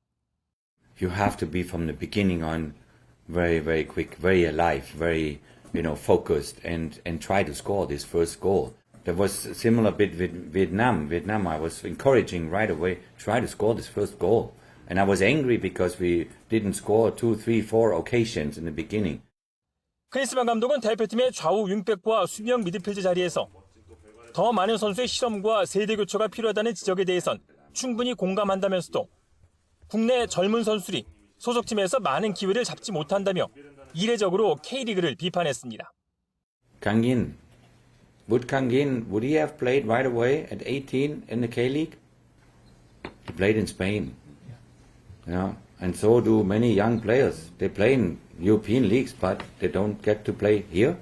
You have to be from the beginning on very, very quick, very alive, very, focused and try to score this first goal. There was a similar bit with Vietnam. Vietnam, I was encouraging right away, try to score this first goal. And I was angry because we didn't score 2, 3, 4 occasions in the beginning. 클리스만 감독은 대표팀의 좌우 윙백과 수비형 미드필드 자리에서 더 많은 선수의 실험과 세대 교체가 필요하다는 지적에 대해선 충분히 공감한다면서도 국내 젊은 선수들이 소속팀에서 많은 기회를 잡지 못한다며 이례적으로 K리그를 비판했습니다. Kangin, would he have played right away at 18 in the K-League? He played in Spain. And so do many young players. They play in European leagues, but they don't get to play here.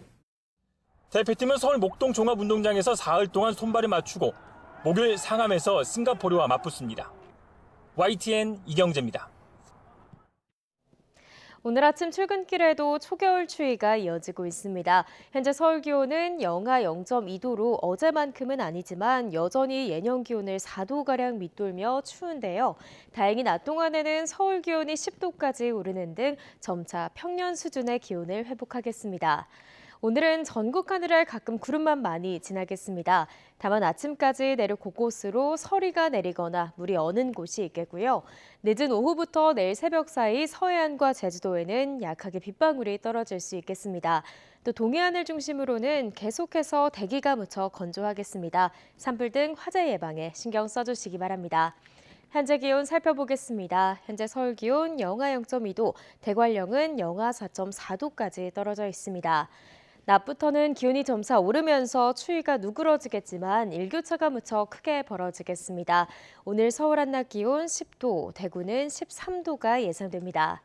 대표팀은 서울 목동 종합운동장에서 사흘 동안 손발을 맞추고 목요일 상암에서 싱가포르와 맞붙습니다. YTN 이경재입니다. 오늘 아침 출근길에도 초겨울 추위가 이어지고 있습니다. 현재 서울 기온은 영하 0.2도로 어제만큼은 아니지만 여전히 예년 기온을 4도가량 밑돌며 추운데요. 다행히 낮 동안에는 서울 기온이 10도까지 오르는 등 점차 평년 수준의 기온을 회복하겠습니다. 오늘은 전국 하늘을 가끔 구름만 많이 지나겠습니다. 다만 아침까지 내륙 곳곳으로 서리가 내리거나 물이 어는 곳이 있겠고요. 늦은 오후부터 내일 새벽 사이 서해안과 제주도에는 약하게 빗방울이 떨어질 수 있겠습니다. 또 동해안을 중심으로는 계속해서 대기가 무척 건조하겠습니다. 산불 등 화재 예방에 신경 써주시기 바랍니다. 현재 기온 살펴보겠습니다. 현재 서울 기온 영하 0.2도, 대관령은 영하 4.4도까지 떨어져 있습니다. 낮부터는 기온이 점차 오르면서 추위가 누그러지겠지만 일교차가 무척 크게 벌어지겠습니다. 오늘 서울 한낮 기온 10도, 대구는 13도가 예상됩니다.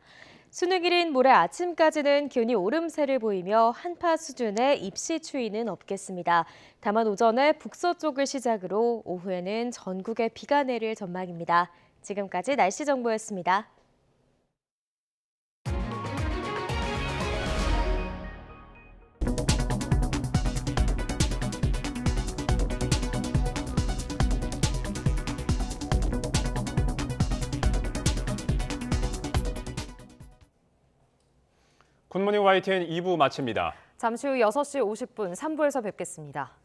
수능일인 모레 아침까지는 기온이 오름세를 보이며 한파 수준의 입시 추위는 없겠습니다. 다만 오전에 북서쪽을 시작으로 오후에는 전국에 비가 내릴 전망입니다. 지금까지 날씨 정보였습니다. 굿모닝 YTN 2부 마칩니다. 잠시 후 6시 50분 3부에서 뵙겠습니다.